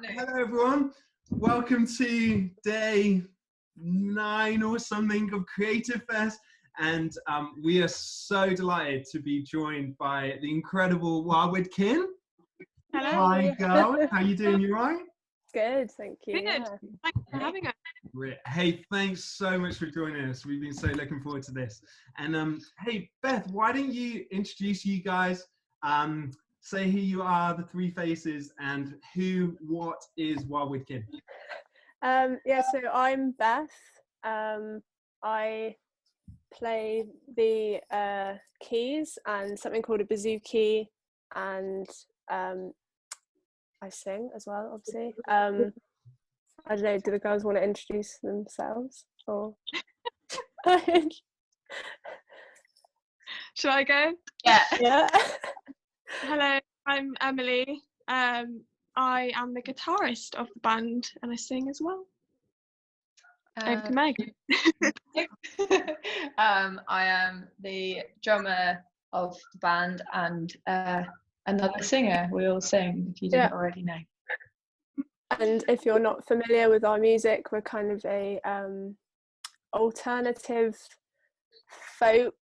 Hello everyone, welcome to day 9 or something of Creative Fest, and we are so delighted to be joined by the incredible Wildwood Kin. Hello. Hi girl, how you doing? You right? Good, thank you. Good. Yeah. Thanks for having us. Hey, thanks so much for joining us. We've been so looking forward to this. And hey Beth, why don't you introduce you guys, say who you are, the three faces, and what is Wildwood Kin? Yeah, so I'm Beth. I play the keys and something called a bouzouki, and I sing as well, obviously. I don't know, do the girls want to introduce themselves? Or Shall I go? Yeah. Hello, I'm Emily. I am the guitarist of the band and I sing as well. Over to Meg. I am the drummer of the band and another singer. We all sing, if you didn't already know. And if you're not familiar with our music, we're kind of a alternative folk.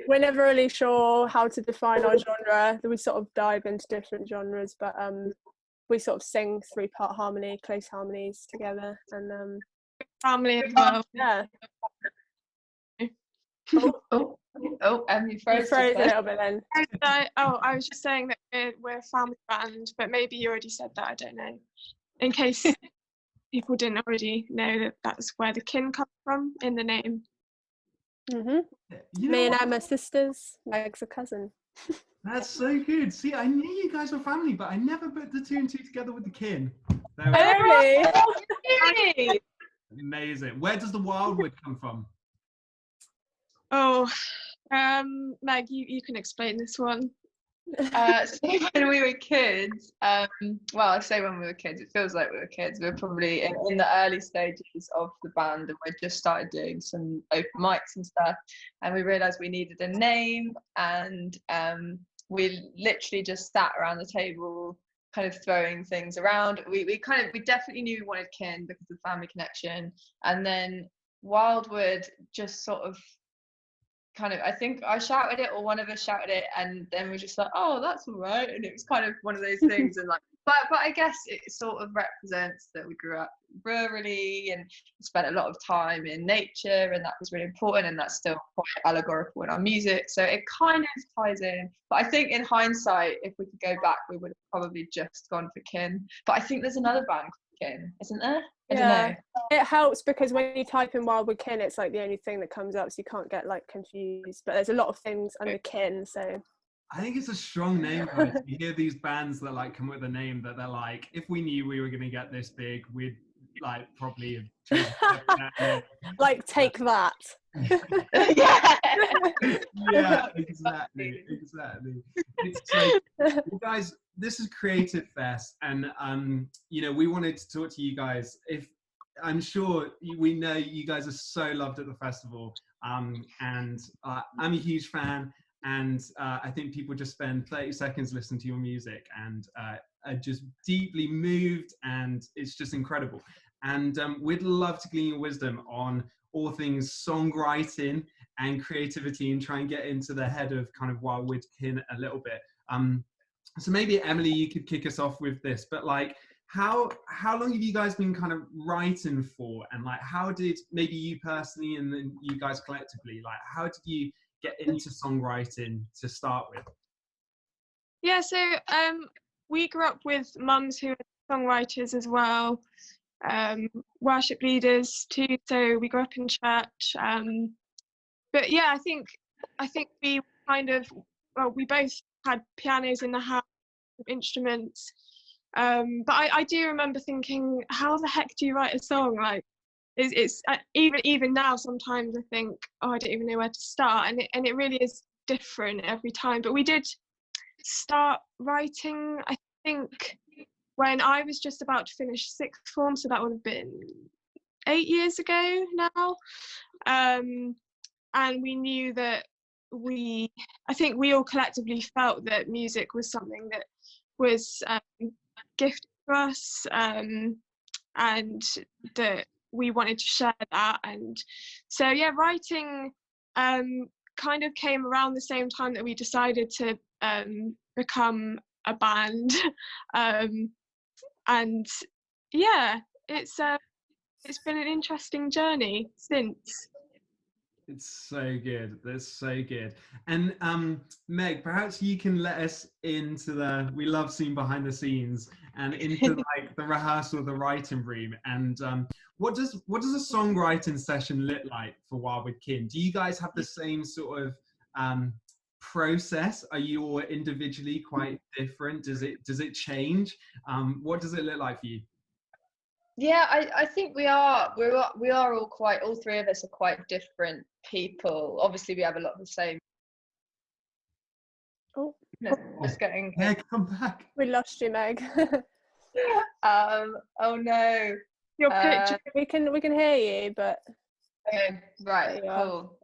We're never really sure how to define our genre. We sort of dive into different genres, but we sort of sing 3-part harmony, close harmonies together, and Family as well. yeah. You froze a little bit then. I was just saying that we're a family band, but maybe you already said that, I don't know. In case people didn't already know that's where the kin comes from in the name. Me and Emma sisters, Meg's a cousin. That's so good. See, I knew you guys were family, but I never put the 2 and 2 together with the kin. Really? Amazing. Where does the Wildwood come from? Oh, Meg, you can explain this one. So when we were kids, well, I say when we were kids, it feels like we were kids. We were probably in the early stages of the band, and we just started doing some open mics and stuff, and we realised we needed a name, and we literally just sat around the table kind of throwing things around. We definitely knew we wanted kin because of the family connection, and then Wildwood just sort of I think I shouted it or one of us shouted it, and then we just like, oh, that's all right, and it was kind of one of those things. And but I guess it sort of represents that we grew up rurally and spent a lot of time in nature, and that was really important, and that's still quite allegorical in our music, so it kind of ties in. But I think in hindsight, if we could go back, we would have probably just gone for kin. But I think there's another band called Kin, isn't there? I don't know. It helps because when you type in Wildwood Kin, it's like the only thing that comes up, so you can't get like confused. But there's a lot of things under kin, so I think it's a strong name, guys. You hear these bands that like come with a name that they're like, if we knew we were going to get this big, we'd like probably have chosen that name. Like take that. Yeah, exactly. It's like, well, guys, this is Creative Fest, and we wanted to talk to you guys. If I'm sure we know you guys are so loved at the festival, and I'm a huge fan, and I think people just spend 30 seconds listening to your music and are just deeply moved, and it's just incredible. And we'd love to glean your wisdom on all things songwriting and creativity, and try and get into the head of kind of Wildwood Kin a little bit. So maybe Emily, you could kick us off with this, but like, how long have you guys been kind of writing for? And like, how did maybe you personally and then you guys collectively, like, how did you get into songwriting to start with? Yeah, so we grew up with mums who are songwriters as well, worship leaders too, so we grew up in church. But yeah, I think we kind of, well, we both had pianos in the house, instruments, but I do remember thinking, how the heck do you write a song? Like, it's even now sometimes I think, oh, I don't even know where to start, and it really is different every time. But we did start writing, I think, when I was just about to finish sixth form, so that would have been 8 years ago now. And we knew that I think we all collectively felt that music was something that was gifted to us, and that we wanted to share that. And so yeah, writing kind of came around the same time that we decided to become a band. And yeah, it's been an interesting journey since. It's so good. That's so good. And Meg, perhaps you can let us into we love seeing behind the scenes and into like the rehearsal, the writing room. And what does a songwriting session look like for Wildwood Kin? Do you guys have the same sort of process? Are you all individually quite different? Does it change? What does it look like for you? Yeah, I think we are all three of us are quite different people. Obviously we have a lot of the same. Oh, just getting Meg, come back. we lost you, Meg. Oh no, Your picture, we can hear you, but okay, right, cool.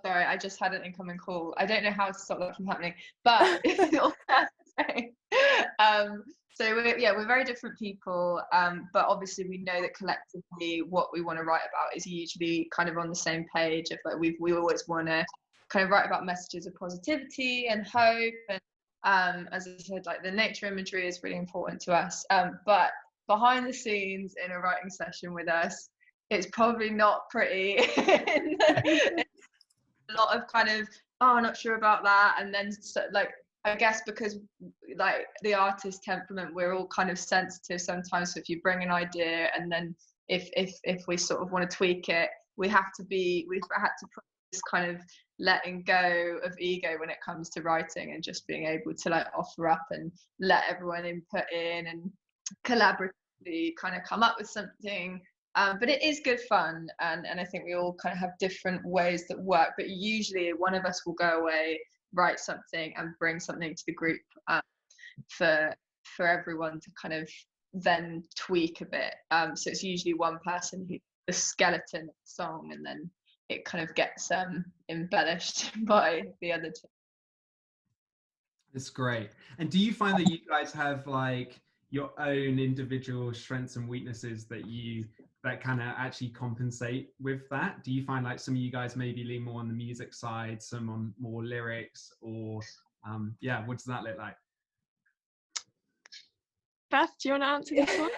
Sorry, I just had an incoming call. I don't know how to stop that from happening, but so we're very different people, but obviously we know that collectively what we want to write about is usually kind of on the same page of like we always want to kind of write about messages of positivity and hope, and as I said, like the nature imagery is really important to us, but behind the scenes in a writing session with us, it's probably not pretty. A lot of kind of, oh, I'm not sure about that, and then like I guess because like the artist temperament, we're all kind of sensitive sometimes. So if you bring an idea and then if we sort of want to tweak it, we've had to practice kind of letting go of ego when it comes to writing, and just being able to like offer up and let everyone input in and collaboratively kind of come up with something. But it is good fun, and I think we all kind of have different ways that work, but usually one of us will go away, write something and bring something to the group for everyone to kind of then tweak a bit. So it's usually one person who's the skeleton of the song, and then it kind of gets embellished by the other two. It's great. And do you find that you guys have like your own individual strengths and weaknesses that kind of actually compensate with that? Do you find like some of you guys maybe lean more on the music side, some on more lyrics, or yeah, what does that look like? Beth, do you want to answer this one?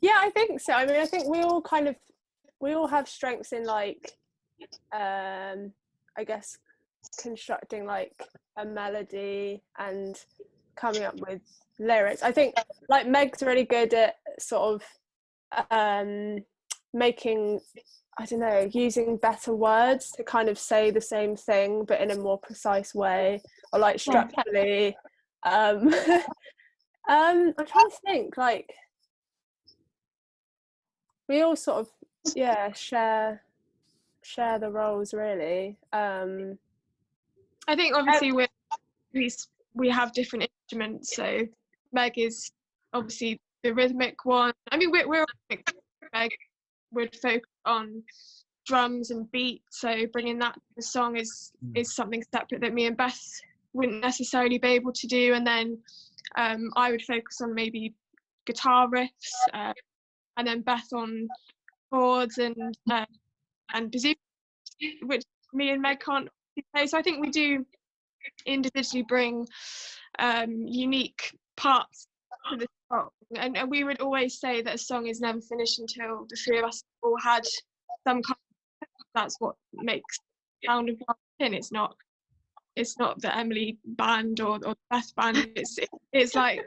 yeah, I think so. I mean, I think we all have strengths in like I guess constructing like a melody and coming up with lyrics. I think like Meg's really good at sort of making, I don't know, using better words to kind of say the same thing but in a more precise way, or like structurally. I'm trying to think, like we all sort of share the roles really. I think obviously we have different instruments, so Meg is obviously the rhythmic one. I mean, we're Meg would focus on drums and beat, so bringing that to the song is something separate that me and Beth wouldn't necessarily be able to do. And then I would focus on maybe guitar riffs, and then Beth on chords and bazooka, which me and Meg can't play. So I think we do individually bring unique parts to the song, and we would always say that a song is never finished until the three of us all had some kind of, that's what makes the sound of Wildwood Kin. It's not the Emily band or the Beth band. It's like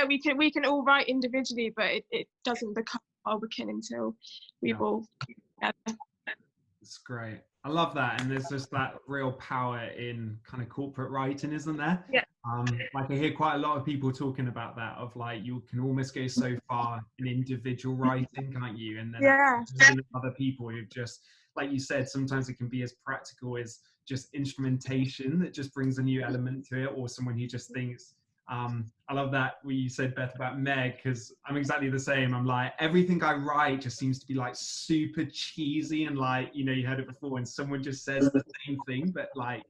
we can all write individually, but it doesn't become Wildwood Kin until we've all together. It's great. I love that. And there's just that real power in kind of corporate writing, isn't there? Yeah. Like I hear quite a lot of people talking about that, of like you can almost go so far in individual writing, can't you? And then other people who've just, like you said, sometimes it can be as practical as just instrumentation that just brings a new element to it, or someone who just thinks, I love that what you said, Beth, about Meg, because I'm exactly the same. I'm like, everything I write just seems to be like super cheesy, and like, you know, you heard it before, and someone just says the same thing, but like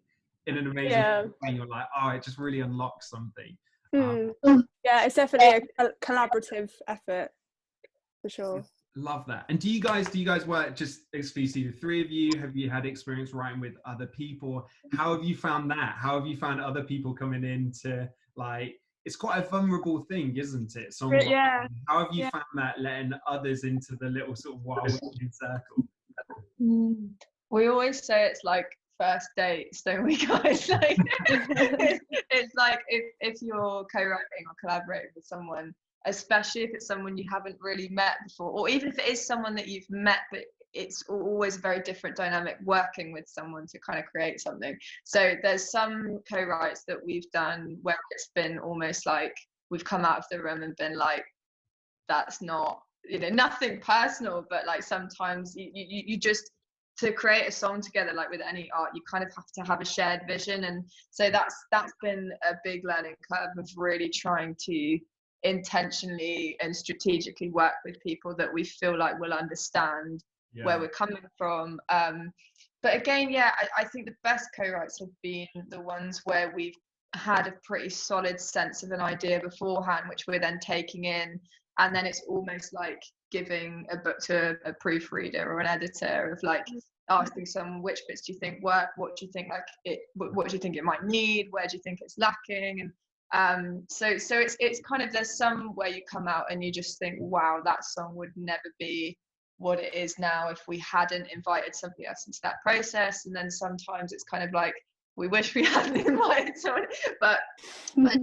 in an amazing way, you're like, oh, it just really unlocks something. Yeah, it's definitely a collaborative effort for sure. Love that. And do you guys work just exclusively, the three of you? Have you had experience writing with other people? How have you found that? How have you found other people coming in to, like, it's quite a vulnerable thing, isn't it? Songwriting. Yeah. How have you found that, letting others into the little sort of wild circle? We always say it's like first dates, don't we, guys? Like, it's like if you're co-writing or collaborating with someone, especially if it's someone you haven't really met before, or even if it is someone that you've met, but it's always a very different dynamic working with someone to kind of create something. So there's some co-writes that we've done where it's been almost like we've come out of the room and been like, that's not, nothing personal, but like sometimes you just, to create a song together, like with any art, you kind of have to have a shared vision. And so that's been a big learning curve of really trying to intentionally and strategically work with people that we feel like will understand where we're coming from. But again, I think the best co-writes have been the ones where we've had a pretty solid sense of an idea beforehand, which we're then taking in, and then it's almost like giving a book to a proofreader or an editor, of like asking someone, which bits do you think work, what do you think what do you think it might need, where do you think it's lacking? And so it's kind of, there's some where you come out and you just think, wow, that song would never be what it is now if we hadn't invited somebody else into that process. And then sometimes it's kind of like, we wish we hadn't invited someone, but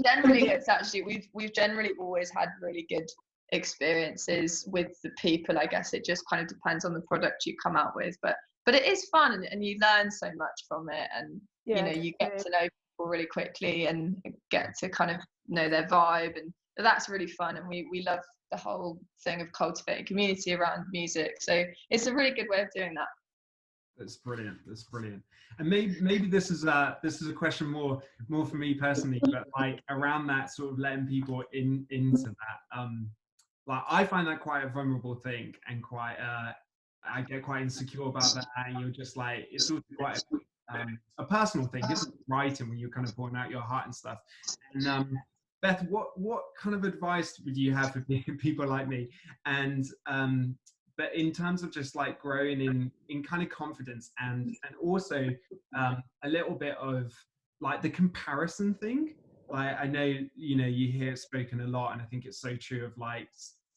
generally it's actually, we've generally always had really good experiences with the people. I guess it just kind of depends on the product you come out with, but it is fun, and you learn so much from it, and you get to know people really quickly and get to kind of know their vibe, and that's really fun. And we love the whole thing of cultivating community around music, so it's a really good way of doing that. That's brilliant. And maybe this is a question more for me personally, but like around that sort of letting people into that. Like I find that quite a vulnerable thing, and quite I get quite insecure about that. And you're just like, it's sort of quite a personal thing, isn't it, writing, when you're kind of pouring out your heart and stuff. And Beth, what kind of advice would you have for people like me? And but in terms of just like growing in kind of confidence, and also a little bit of like the comparison thing. Like, I know, you hear it spoken a lot, and I think it's so true, of like,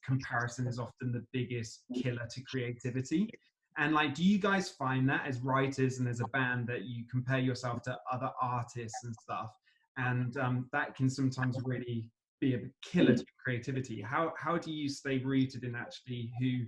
comparison is often the biggest killer to creativity. And like, do you guys find that as writers and as a band, that you compare yourself to other artists and stuff, and that can sometimes really be a killer to creativity? How do you stay rooted in actually who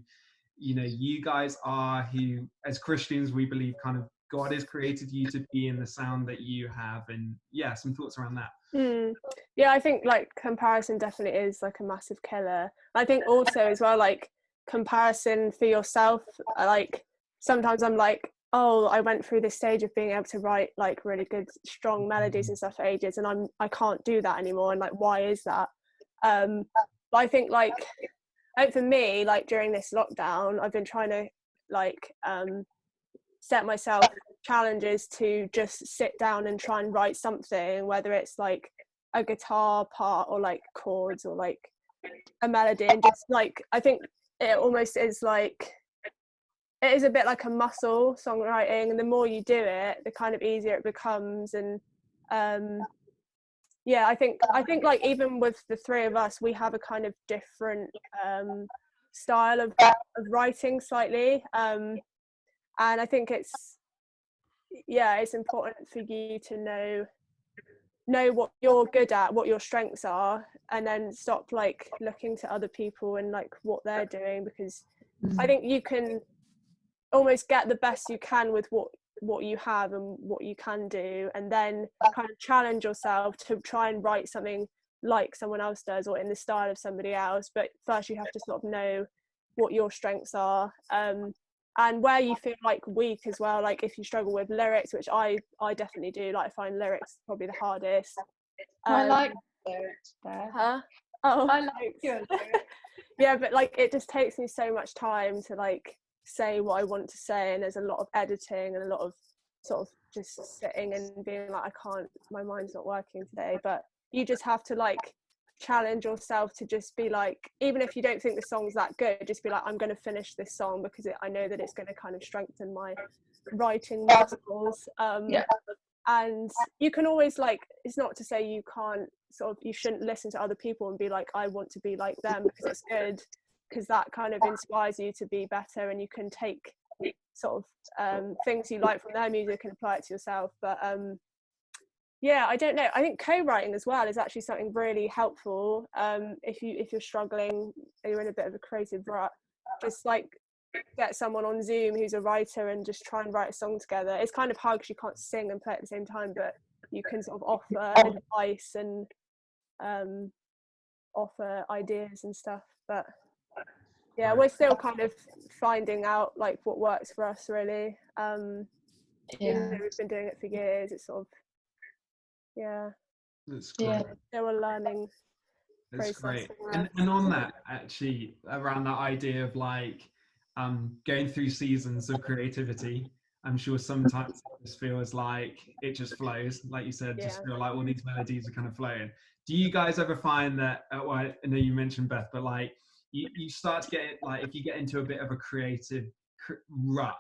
you guys are, who as Christians we believe kind of God has created you to be, in the sound that you have? And some thoughts around that. I think like comparison definitely is like a massive killer. I think also as well, like comparison for yourself, like sometimes I'm like, oh, I went through this stage of being able to write like really good strong melodies and stuff for ages, and I can't do that anymore, and like, why is that? But I think like for me, like during this lockdown, I've been trying to like set myself challenges to just sit down and try and write something, whether it's like a guitar part or like chords or like a melody, and just like, I think it almost is like, it is a bit like a muscle, songwriting, and the more you do it, the kind of easier it becomes. And I think like even with the three of us, we have a kind of different style of writing slightly, and I think it's important for you to know what you're good at, what your strengths are, and then stop like looking to other people and like what they're doing, because I think you can almost get the best you can with what you have and what you can do, and then kind of challenge yourself to try and write something like someone else does or in the style of somebody else. But first you have to sort of know what your strengths are, and where you feel like weak as well. Like if you struggle with lyrics, which I definitely do, like I find lyrics probably the hardest. I like lyrics there. Oh, I like your lyrics. Yeah, but like it just takes me so much time to like say what I want to say, and there's a lot of editing and a lot of sort of just sitting and being like, I can't, my mind's not working today. But you just have to like challenge yourself to just be like, even if you don't think the song's that good, just be like, I'm going to finish this song because I know that it's going to kind of strengthen my writing muscles. And you can always, like, it's not to say you can't sort of, you shouldn't listen to other people and be like, I want to be like them, because it's good, because that kind of inspires you to be better, and you can take sort of things you like from their music and apply it to yourself. But yeah, I don't know, I think co-writing as well is actually something really helpful. If you're struggling, you're in a bit of a creative rut, just like get someone on Zoom who's a writer and just try and write a song together. It's kind of hard because you can't sing and play at the same time, but you can sort of offer advice and offer ideas and stuff. But yeah, we're still kind of finding out like what works for us, really. Even though we've been doing it for years, it's sort of, that's cool. Still a learning That's process. great. And on that, actually, around that idea of like going through seasons of creativity, I'm sure sometimes it just feels like it just flows, like you said, just feel like all these melodies are kind of flowing. Do you guys ever find that, well, I know you mentioned Beth, but like you start to get, like, if you get into a bit of a creative rut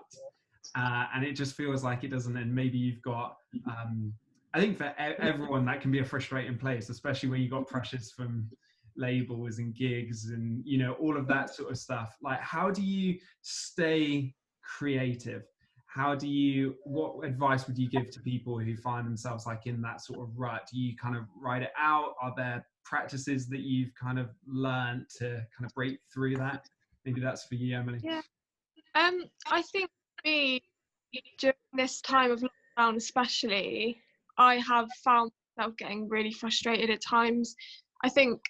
and it just feels like it doesn't end, maybe you've got, I think for everyone that can be a frustrating place, especially when you got pressures from labels and gigs and, you know, all of that sort of stuff. Like, how do you stay creative? What advice would you give to people who find themselves like in that sort of rut? Do you kind of write it out? Are there practices that you've kind of learned to kind of break through that? Maybe that's for you, Emily. Yeah. I think for me, during this time of lockdown especially, I have found myself getting really frustrated at times. I think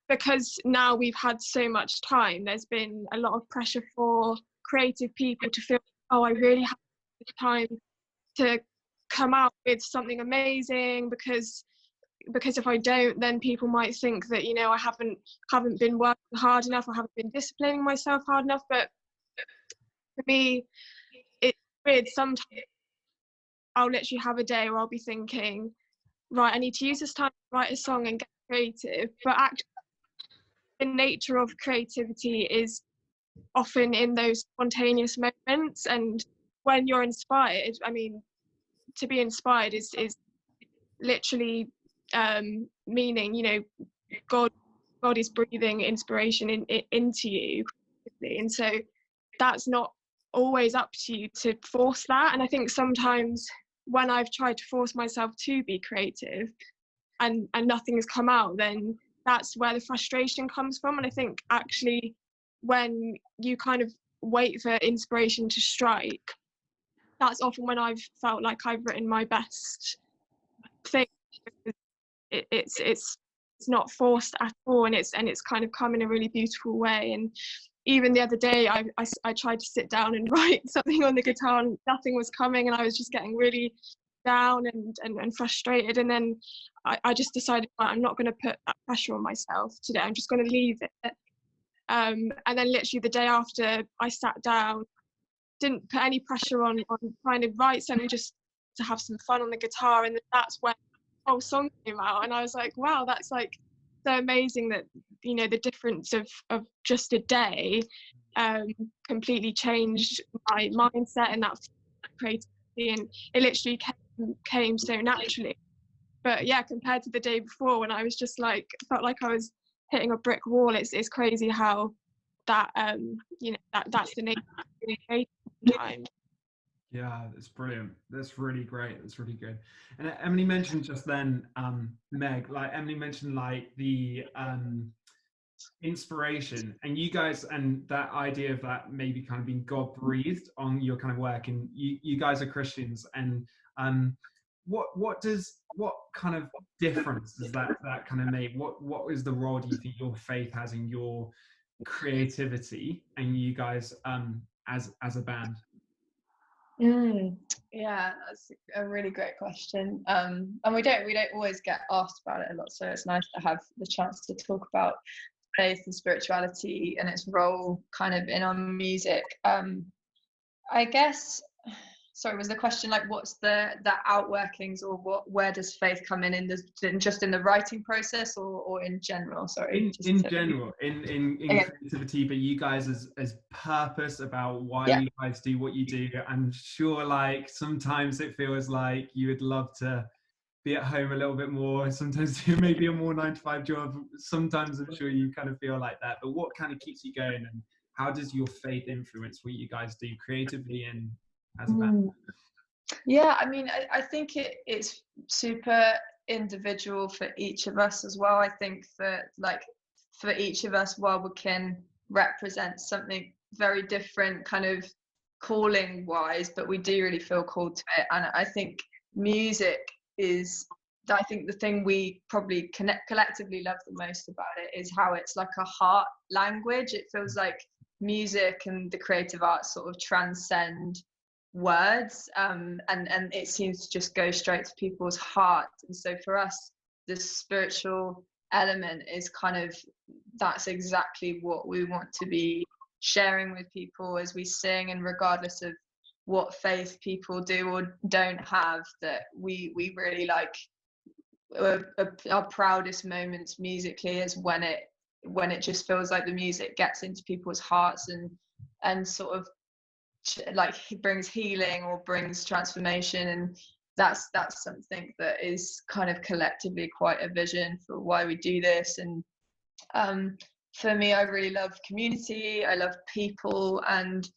because now we've had so much time, there's been a lot of pressure for creative people to feel, oh, I really have time to come out with something amazing, because if I don't, then people might think that, you know, I haven't been working hard enough, or haven't been disciplining myself hard enough. But for me, it's weird. Sometimes I'll literally have a day where I'll be thinking, right, I need to use this time to write a song and get creative. But actually, the nature of creativity is often in those spontaneous moments. And when you're inspired, I mean, to be inspired is literally meaning, you know, God is breathing inspiration into you. And so that's not always up to you to force that. And I think sometimes when I've tried to force myself to be creative and nothing has come out, then that's where the frustration comes from. And I think actually when you kind of wait for inspiration to strike, that's often when I've felt like I've written my best thing. It's not forced at all, and it's kind of come in a really beautiful way. And even the other day, I tried to sit down and write something on the guitar, and nothing was coming, and I was just getting really down and frustrated. And then I just decided, well, I'm not going to put that pressure on myself today. I'm just going to leave it. And then literally the day after, I sat down, didn't put any pressure on trying to write something, just to have some fun on the guitar. And that's when the whole song came out. And I was like, wow, that's like so amazing that, you know, the difference of just a day completely changed my mindset and that creativity. And it literally came so naturally. But yeah, compared to the day before, when I was just like, felt like I was hitting a brick wall, it's crazy how that you know, that's the nature of creativity sometimes. Yeah, that's brilliant. That's really great. That's really good. And Emily mentioned just then, Meg, like Emily mentioned, like the inspiration, and you guys, and that idea of that maybe kind of being God breathed on your kind of work. And you guys are Christians, and what kind of difference does that kind of make? What is the role do you think your faith has in your creativity and you guys as a band? Yeah, that's a really great question. And we don't always get asked about it a lot, so it's nice to have the chance to talk about faith and spirituality and its role kind of in our music. I guess sorry, was the question like what's the outworkings, or where does faith come just in the writing process, or in general? Sorry, in general, in okay. creativity, but you guys as purpose about why Yeah. you guys do what you do. I'm sure like sometimes it feels like you would love to be at home a little bit more, sometimes do maybe a more 9-to-5 job, sometimes I'm sure you kind of feel like that, but what kind of keeps you going, and how does your faith influence what you guys do creatively and as a band? Yeah, I mean, I think it's super individual for each of us as well. I think that like for each of us, Wildwood can represent something very different kind of calling wise, but we do really feel called to it. And I think music is, I think the thing we probably collectively love the most about it is how it's like a heart language. It feels like music and the creative arts sort of transcend words, and it seems to just go straight to people's hearts. And so for us, the spiritual element is kind of, that's exactly what we want to be sharing with people as we sing, and regardless of what faith people do or don't have, that we really like our proudest moments musically is when it just feels like the music gets into people's hearts and sort of like brings healing or brings transformation. And that's something that is kind of collectively quite a vision for why we do this. And for me, I really love community, I love people, and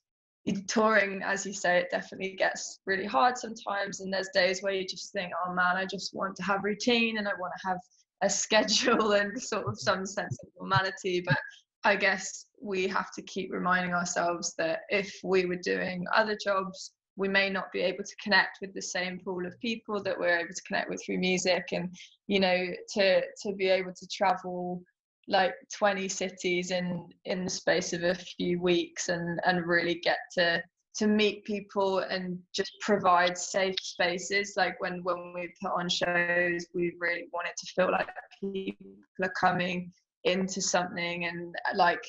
touring, as you say, it definitely gets really hard sometimes, and there's days where you just think, oh man, I just want to have routine and I want to have a schedule and sort of some sense of normality. But I guess we have to keep reminding ourselves that if we were doing other jobs, we may not be able to connect with the same pool of people that we're able to connect with through music. And you know, to be able to travel like 20 cities in the space of a few weeks and really get to meet people and just provide safe spaces. Like when we put on shows, we really want it to feel like people are coming into something and like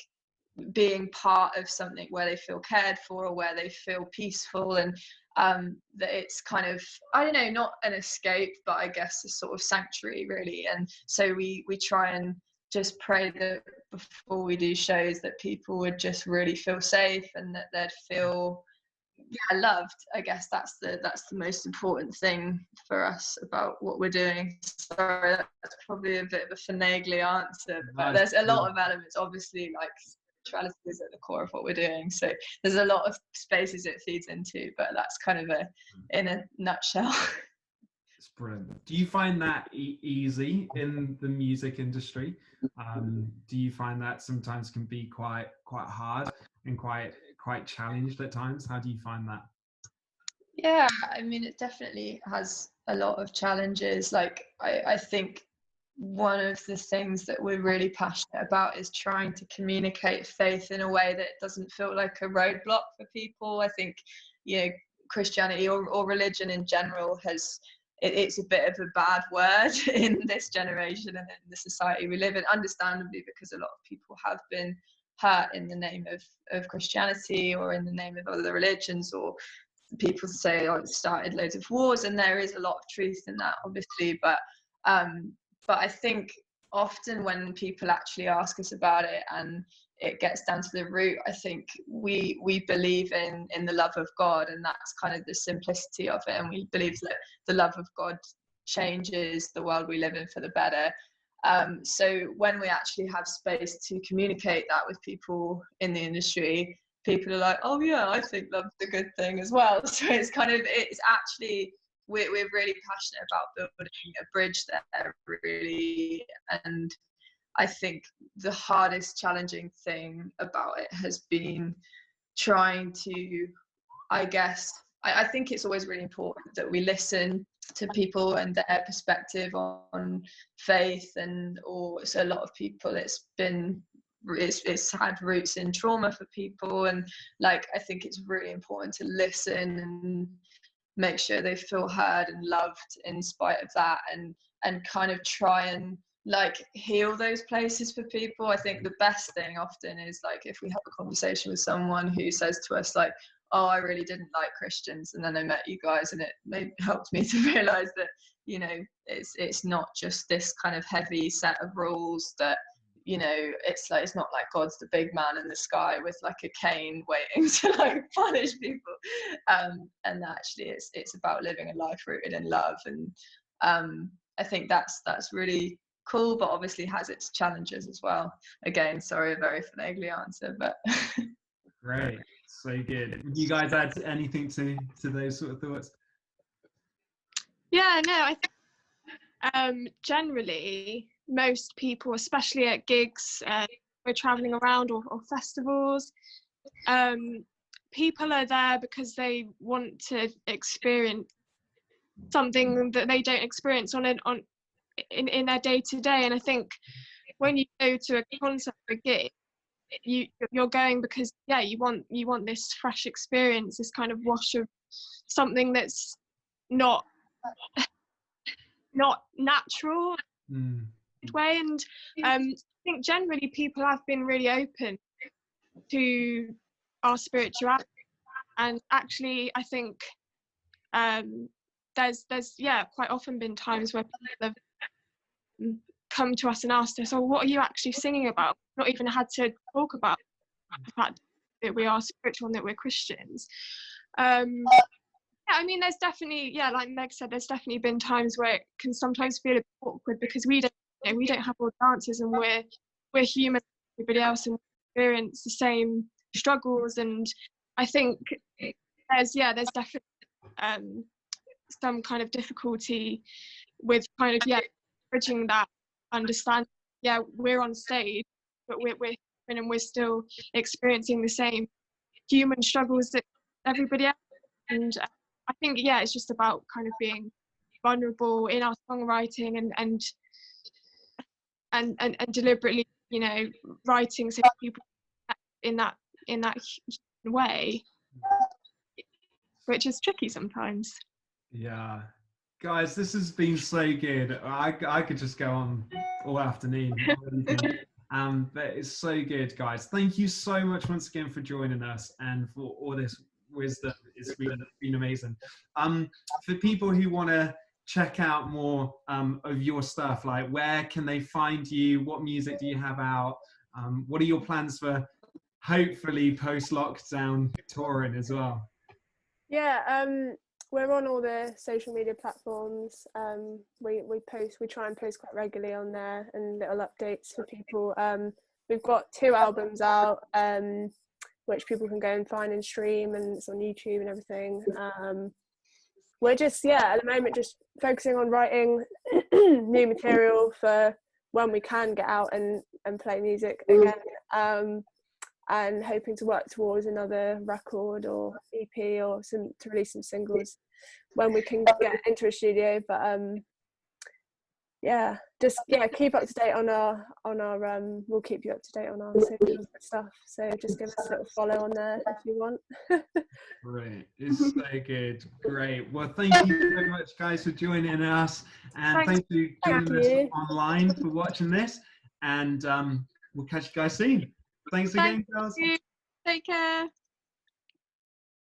being part of something where they feel cared for or where they feel peaceful, and that it's kind of, I don't know, not an escape, but I guess a sort of sanctuary really. And so we try and just pray that before we do shows that people would just really feel safe and that they'd feel loved. I guess that's the most important thing for us about what we're doing. Sorry, that's probably a bit of a finagly answer, but there's a lot of elements. Obviously, like spirituality is at the core of what we're doing, so there's a lot of spaces it feeds into, but that's kind of in a nutshell. It's brilliant. Do you find that easy in the music industry? Do you find that sometimes can be quite hard and quite challenged at times? How do you find that? Yeah, I mean, it definitely has a lot of challenges. Like I think one of the things that we're really passionate about is trying to communicate faith in a way that doesn't feel like a roadblock for people. I think, you know, Christianity or religion in general it's a bit of a bad word in this generation and in the society we live in, understandably, because a lot of people have been hurt in the name of Christianity or in the name of other religions, or people say, oh, it started loads of wars, and there is a lot of truth in that, obviously. But I think often when people actually ask us about it and it gets down to the root, I think we believe in the love of God, and that's kind of the simplicity of it. And we believe that the love of God changes the world we live in for the better. So when we actually have space to communicate that with people in the industry, people are like, oh yeah, I think love's a good thing as well. So it's actually, we're really passionate about building a bridge there, really. And I think the hardest challenging thing about it has been trying to, I guess, I think it's always really important that we listen to people and their perspective on faith, and or so a lot of people, it's had roots in trauma for people, and like I think it's really important to listen and make sure they feel heard and loved in spite of that, and kind of try and like heal those places for people. I think the best thing often is like if we have a conversation with someone who says to us like, oh, I really didn't like Christians, and then I met you guys, and it helped me to realize that, you know, it's not just this kind of heavy set of rules that, you know, it's not like God's the big man in the sky with like a cane waiting to like punish people, and actually it's about living a life rooted in love. And I think that's really cool, but obviously has its challenges as well. Again, sorry, a very finagly answer, but great, so good. Would you guys add anything to those sort of thoughts? Yeah, no, I think generally most people, especially at gigs, we're traveling around or festivals, people are there because they want to experience something that they don't experience in their day-to-day. And I think when you go to a concert or a gig, you're going because you want this fresh experience, this kind of wash of something that's not natural way. And I think generally people have been really open to our spirituality, and actually I think there's quite often been times where people have come to us and asked us, oh, what are you actually singing about? Not even had to talk about the fact that we are spiritual and that we're Christians. I mean, there's definitely, like Meg said, there's definitely been times where it can sometimes feel a bit awkward because we don't have all the answers, and we're human, everybody else, and we experience the same struggles. And I think there's definitely some kind of difficulty with kind of bridging that understanding. We're on stage, but we're human, and we're still experiencing the same human struggles that everybody else. And I think it's just about kind of being vulnerable in our songwriting and deliberately, you know, writing so people in that way, which is tricky sometimes. Yeah, guys, this has been so good. I could just go on all afternoon. But it's so good, guys. Thank you so much once again for joining us and for all this wisdom. It's been amazing. For people who want to check out more of your stuff, like where can they find you? What music do you have out? What are your plans for hopefully post-lockdown touring as well? We're on all the social media platforms. We try and post quite regularly on there, and little updates for people. We've got 2 albums out, which people can go and find and stream, and it's on YouTube and everything. We're just at the moment just focusing on writing new material for when we can get out and play music again, and hoping to work towards another record or EP or to release some singles when we can get into a studio. But keep up to date on our we'll keep you up to date on our socials and stuff, so just give us a little follow on there if you want. Great, it's so good. Great. Well, thank you very much, guys, for joining us, and thanks for joining us online for watching this, and we'll catch you guys soon. Thanks again, girls. Take care.